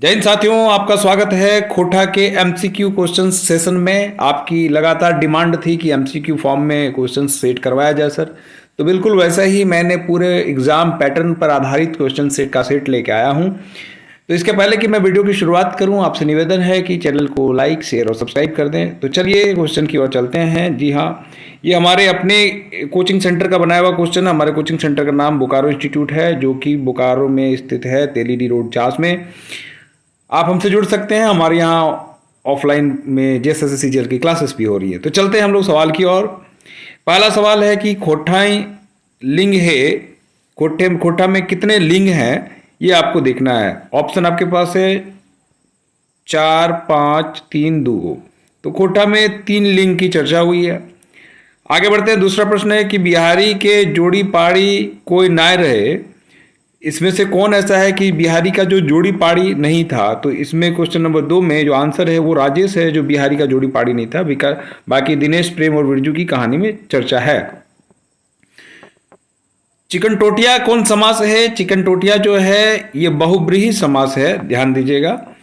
जय हिंद साथियों, आपका स्वागत है खोटा के एमसीक्यू क्वेश्चन सेशन में। आपकी लगातार डिमांड थी कि एमसीक्यू फॉर्म में क्वेश्चन सेट करवाया जाए सर। तो बिल्कुल वैसा ही मैंने पूरे एग्जाम पैटर्न पर आधारित क्वेश्चन सेट का सेट लेके आया हूं। तो इसके पहले कि मैं वीडियो की शुरुआत करूं, आपसे निवेदन है कि चैनल को लाइक शेयर और सब्सक्राइब कर दें। तो चलिए क्वेश्चन की ओर चलते हैं। जी हाँ, ये हमारे अपने कोचिंग सेंटर का बनाया हुआ क्वेश्चन है। हमारे कोचिंग सेंटर का नाम बोकारो इंस्टीट्यूट है, जो कि बोकारो में स्थित है, तेलीडी रोड चास में। आप हमसे जुड़ सकते हैं। हमारे यहाँ ऑफलाइन में जेएसएससी सीजीएल की क्लासेस भी हो रही है। तो चलते हैं हम लोग सवाल की ओर। पहला सवाल है कि खोठाई लिंग है, खोटा में कितने लिंग हैं, ये आपको देखना है। ऑप्शन आपके पास है 4, 5, 3, 2। तो खोटा में 3 लिंग की चर्चा हुई है। आगे बढ़ते हैं। दूसरा प्रश्न है कि बिहारी के जोड़ी पाड़ी कोई नाय रहे, इसमें से कौन ऐसा है कि बिहारी का जो जोड़ी पाड़ी नहीं था। तो इसमें क्वेश्चन नंबर 2 में जो आंसर है वो राजेश है, जो बिहारी का जोड़ी पाड़ी नहीं था। बाकी दिनेश, प्रेम और बिरजू की कहानी में चर्चा है। चिकन टोटिया कौन समास है? चिकन टोटिया जो है ये बहुब्रीहि समास है, ध्यान दीजिएगा।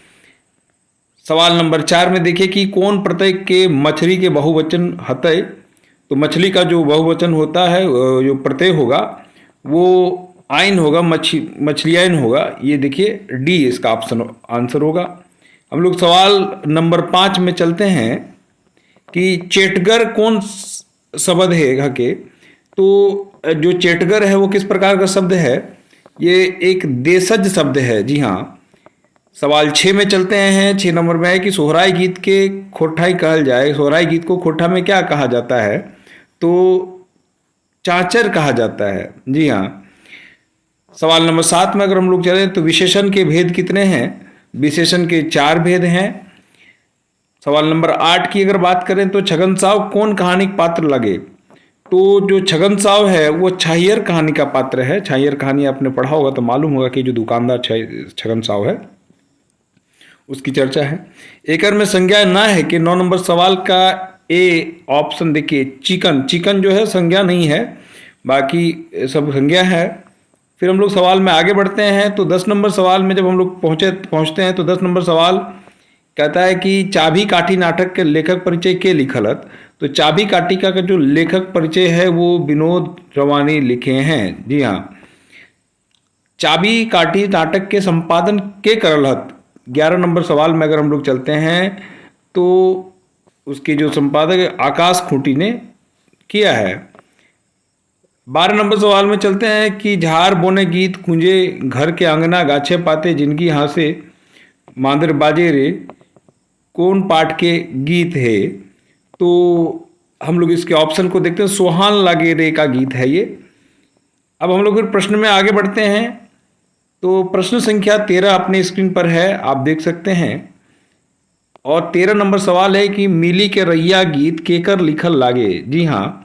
सवाल नंबर 4 में देखिए कि कौन प्रत्यय के मछली के बहुवचन हतय। तो मछली का जो बहुवचन होता है, जो प्रत्यय होगा वो आइन होगा, मछलियाइन होगा। ये देखिए डी इसका ऑप्शन आंसर होगा। हम लोग सवाल नंबर 5 में चलते हैं कि चेटगर कौन शब्द है घ के। तो जो चेटगर है वो किस प्रकार का शब्द है? ये एक देशज शब्द है। जी हाँ। सवाल 6 में चलते हैं। 6 नंबर में है कि सोहराय गीत के खोठाई कहल जाए। सोहराय गीत को खोठा में क्या कहा जाता है? तो चाचर कहा जाता है। जी हाँ। सवाल नंबर 7 में अगर हम लोग चलें तो विशेषण के भेद कितने हैं? विशेषण के 4 भेद हैं। सवाल नंबर 8 की अगर बात करें तो छगन साव कौन कहानी पात्र लगे? तो जो छगन साव है वो छाहियर कहानी का पात्र है। छाहियर कहानी आपने पढ़ा होगा तो मालूम होगा कि जो दुकानदार छगन साव है उसकी चर्चा है। एकर में संज्ञा ना है कि 9 नंबर सवाल का ए ऑप्शन देखिए, चिकन। चिकन जो है संज्ञा नहीं है, बाकी सब संज्ञा है। फिर हम लोग सवाल में आगे बढ़ते हैं। तो 10 नंबर सवाल में जब हम लोग पहुंचते हैं तो 10 नंबर सवाल कहता है कि चाबी काठी नाटक के लेखक परिचय के लिखलत। तो चाबी काटिका का जो लेखक परिचय है वो विनोद रवानी लिखे हैं। जी हाँ। चाबी काटी नाटक के संपादन के करलहत। 11 नंबर सवाल में अगर हम लोग चलते हैं तो उसके जो संपादक आकाश खूंटी ने किया है। 12 नंबर सवाल में चलते हैं कि झार बोने गीत कुंजे घर के आंगना गाछे पाते जिनकी हासे मांदर बाजे रे, कौन पाठ के गीत है? तो हम लोग इसके ऑप्शन को देखते हैं। सोहान लागे रे का गीत है ये। अब हम लोग फिर प्रश्न में आगे बढ़ते हैं। तो प्रश्न संख्या 13 अपने स्क्रीन पर है, आप देख सकते हैं। और 13 नंबर सवाल है कि मिली के रैया गीत केकर लिखल लागे। जी हाँ,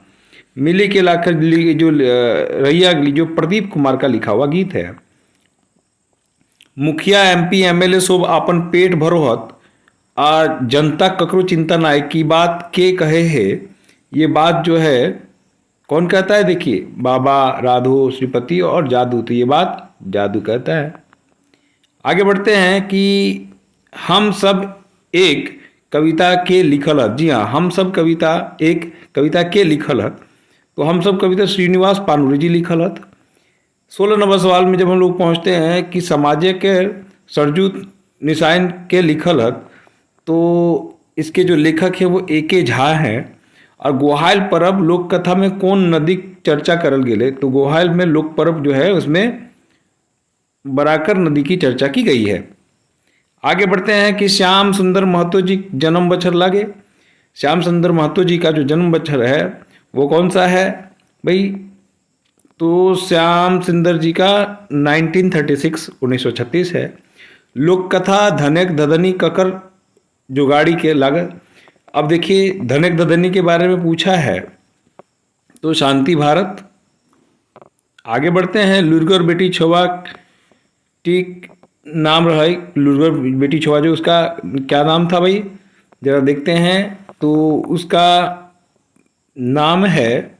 मिली के लाकर जो रैया जो प्रदीप कुमार का लिखा हुआ गीत है। मुखिया एमपी एमएलए सब अपन पेट भरोहत आ जनता ककरो चिंता नाय की बात के कहे है। ये बात जो है कौन कहता है? देखिए, बाबा राधो श्रीपति और जादू। तो ये बात जादू कहता है। आगे बढ़ते हैं कि हम सब एक कविता के लिखल है। जी हाँ, हम सब कविता एक कविता के लिखल है। तो हम सब कविता श्रीनिवास पानुरी जी लिखल है। 16 नंबर सवाल में जब हम लोग पहुंचते हैं कि समाजे के सरजू निशान के लिखल है। तो इसके जो लेखक है वो ए के झा हैं। और गोहाइल परब लोक कथा में कौन नदी चर्चा करल गेले? तो गोहाइल में लोक परब जो है उसमें बराकर नदी की चर्चा की गई है। आगे बढ़ते हैं कि श्याम सुंदर महतो जी जन्म बछर लागे। श्याम सुंदर महतो जी का जो जन्म बछर है वो कौन सा है भाई? तो श्याम सुंदर जी का 1936 है। लोक कथा धनक धदनी ककर जुगाड़ी के लागत। अब देखिए, धनक ददनी के बारे में पूछा है तो शांति भारत। आगे बढ़ते हैं। लुरगर बेटी छोवा टीक नाम रहा। लुरगर बेटी छोवा जो उसका क्या नाम था भाई? जरा देखते हैं। तो उसका नाम है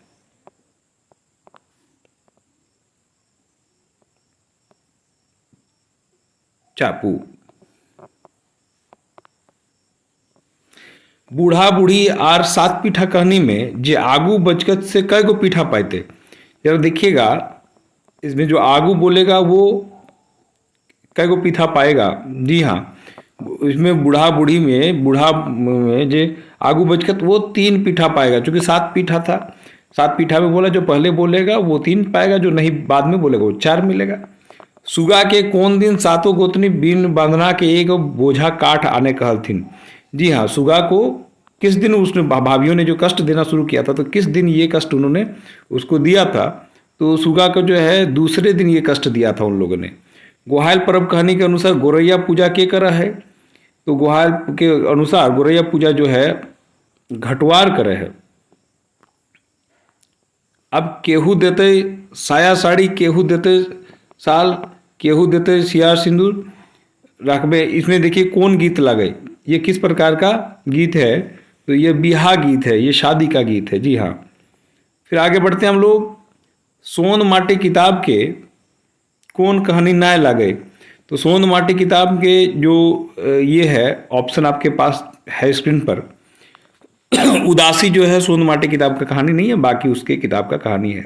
चापू। बूढ़ा बूढ़ी आर सात पीठा कहनी में जे आगू बचकत से कई गो पीठा पाते। जरा देखिएगा इसमें जो आगू बोलेगा वो कई गो पीठा पाएगा। जी हाँ, इसमें बूढ़ा बूढ़ी में बूढ़ा में जे आगू बचकत वो 3 पीठा पाएगा, क्योंकि 7 पीठा था। 7 पीठा में बोला जो पहले बोलेगा वो 3 पाएगा, जो नहीं बाद में बोलेगा वो 4 मिलेगा। सुगा के कौन दिन सातों गोतनी बीन बांधना के एक बोझा काठ आने कहलथिन। जी हाँ, सुगा को किस दिन उसने भाभीियों ने जो कष्ट देना शुरू किया था, तो किस दिन ये कष्ट उन्होंने उसको दिया था, तो सुगा को जो है दूसरे दिन ये कष्ट दिया था उन लोगों ने। गोहायल पर्व कहानी के अनुसार गोरैया पूजा के करा है, तो गोहायल के अनुसार गोरैया पूजा जो है घटवार करे है। अब केहू देते साया साड़ी, केहू देते साल, केहू देते सियार सिंदूर रखबे। इसमें देखिए कौन गीत लगे, ये किस प्रकार का गीत है, तो ये बिहा गीत है, ये शादी का गीत है। जी हाँ, फिर आगे बढ़ते हैं हम लोग। सोन माटी किताब के कौन कहानी ना लगे, तो सोन माटी किताब के जो ये है ऑप्शन आपके पास है स्क्रीन पर। उदासी जो है सोन माटी किताब का कहानी नहीं है, बाकी उसके किताब का कहानी है।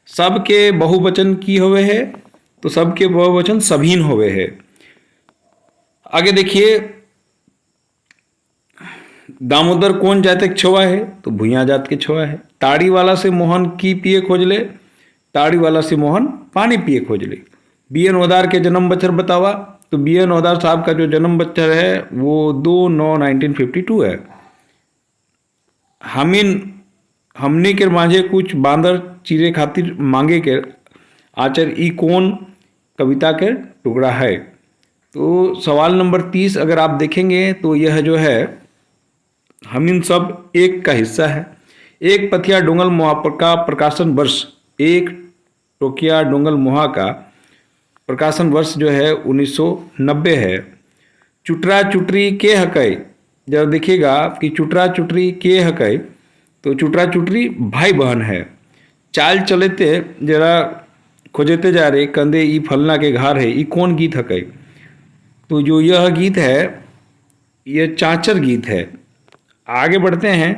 सबके बहुवचन की होवे है, तो सबके बहुवचन सभीन होवे है। आगे देखिए, दामोदर कौन जात के छोआ है, तो भुइयां जात के छोआ है। ताड़ी वाला से मोहन की पिए खोज ले, ताड़ी वाला से मोहन पानी पिए खोज ले। बी एन ओदार के जन्म बच्छर बतावा, तो बी एन ओदार साहब का जो जन्म बच्छर है वो 2/9/1952 है। हमनी के मांझे कुछ बांदर चीरे खातिर मांगे के आचर ई कौन कविता के टुकड़ा है। तो सवाल नंबर 30 अगर आप देखेंगे तो यह जो है हमिन सब एक का हिस्सा है। एक पथिया डोंगल मोहा का प्रकाशन वर्ष, एक टोकिया डोंगल मोहा का प्रकाशन वर्ष जो है 1990 है। चुटरा चुटरी के हकै, जब देखिएगा कि चुटरा चुटरी के हकै, तो चुटरा चुटरी भाई बहन है। चाल चलेते जरा खोजते जा रहे कंधे ई फलना के घर है, ई कौन गीत हकै, तो जो यह गीत है यह चाँचर गीत है। आगे बढ़ते हैं।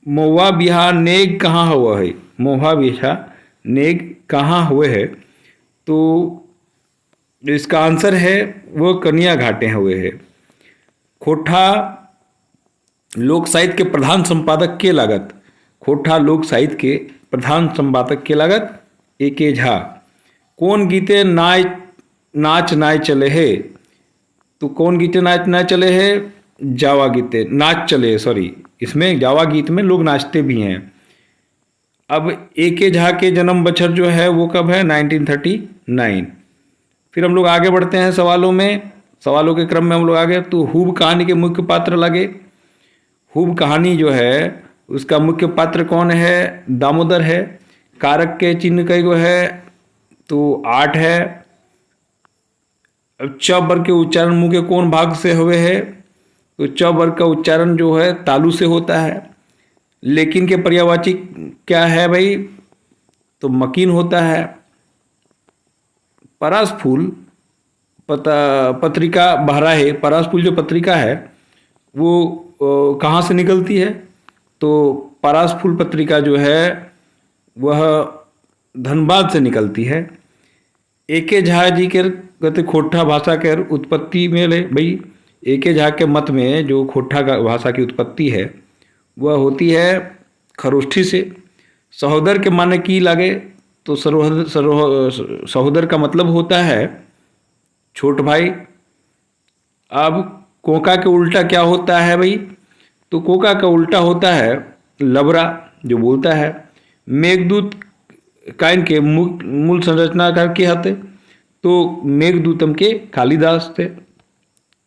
महुआ बिहा नेग कहाँ हुआ है, महुआ बिहा नेग कहाँ हुए है, तो इसका आंसर है वो कन्या घाटे हुए है। खोठा लोक साहित्य के प्रधान संपादक के लागत, खोठा लोक साहित्य के प्रधान संपादक के लागत ए के झा। कौन गीते नाच नाच चले है, तो कौन गीते नाच नाच चले है, जावा गीते नाच चले, सॉरी इसमें जावा गीत में लोग नाचते भी हैं। अब ए के झा के जन्म बछर जो है वो कब है, 1939। फिर हम लोग आगे बढ़ते हैं सवालों में, सवालों के क्रम में हम लोग आगे। तो हुब कहानी के मुख्य पात्र लगे। हुब कहानी जो है उसका मुख्य पात्र कौन है, दामोदर है। कारक के चिन्ह कई गो है, तो 8 है। अब च वर्ग के उच्चारण मुंह के कौन भाग से हुए है, तो च वर्ग का उच्चारण जो है तालु से होता है। लेकिन के पर्यायवाची क्या है भाई, तो मकीन होता है। परास फूल पत्रिका बहरा है, परास फूल जो पत्रिका है वो कहाँ से निकलती है, तो परास फूल पत्रिका जो है वह धनबाद से निकलती है। एके झा जी के कहते खोठा भाषा के उत्पत्ति में ले भाई, एके झा के मत में जो खोठा भाषा की उत्पत्ति है वह होती है खरोष्ठी से। सहोदर के माने की लागे, तो सहोदर का मतलब होता है छोट भाई। अब कोका के उल्टा क्या होता है भाई, तो कोका का उल्टा होता है लबरा जो बोलता है। मेघदूत कायन के मूल संरचनाकार के हते, तो मेघदूतम के कालिदास थे।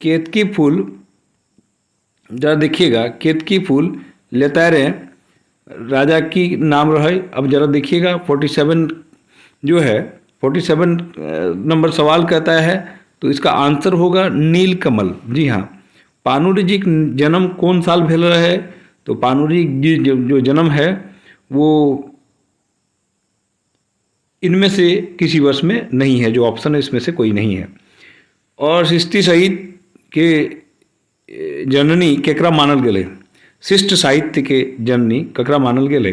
केतकी फूल जरा देखिएगा, केतकी फूल लेतारे राजा की नाम रहे। अब जरा देखिएगा 47 जो है 47 नंबर सवाल कहता है, तो इसका आंसर होगा नीलकमल। जी हाँ, पानुरी जी जन्म कौन साल भेल रहे, तो पानुरी जी जो जन्म है वो इनमें से किसी वर्ष में नहीं है, जो ऑप्शन है इसमें से कोई नहीं है। और सृष्टि सहित के जननी केकरा मानल गए, शिष्ट साहित्य के जननी ककरा मानल गेले।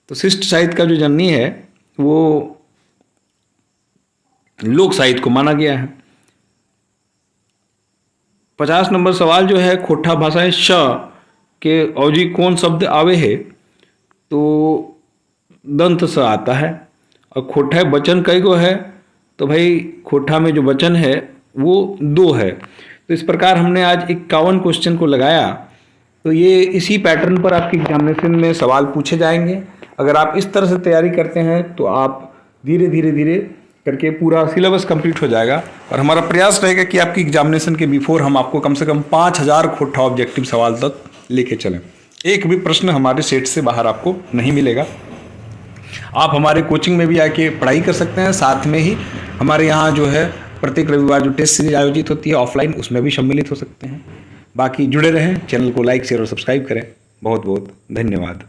तो शिष्ट साहित्य का जो जननी है वो लोक साहित्य को माना गया है। 50 नंबर सवाल जो है, खोटा भाषाएं श के औजी कौन शब्द आवे है, तो दंत स आता है। और खोटा वचन कई गो है, तो भाई खोटा में जो वचन है वो 2 है। तो इस प्रकार हमने आज 51 क्वेश्चन को लगाया। तो ये इसी पैटर्न पर आपके एग्जामिनेशन में सवाल पूछे जाएंगे। अगर आप इस तरह से तैयारी करते हैं तो आप धीरे धीरे करके पूरा सिलेबस कंप्लीट हो जाएगा। और हमारा प्रयास रहेगा कि आपकी एग्जामिनेशन के बिफोर हम आपको कम से कम 5000 खोटा ऑब्जेक्टिव सवाल तक लेके चलें। एक भी प्रश्न हमारे सेट से बाहर आपको नहीं मिलेगा। आप हमारे कोचिंग में भी आके पढ़ाई कर सकते हैं। साथ में ही हमारे यहाँ जो है प्रत्येक रविवार जो टेस्ट सीरीज आयोजित होती है ऑफलाइन, उसमें भी सम्मिलित हो सकते हैं। बाकी जुड़े रहें, चैनल को लाइक शेयर और सब्सक्राइब करें। बहुत बहुत धन्यवाद।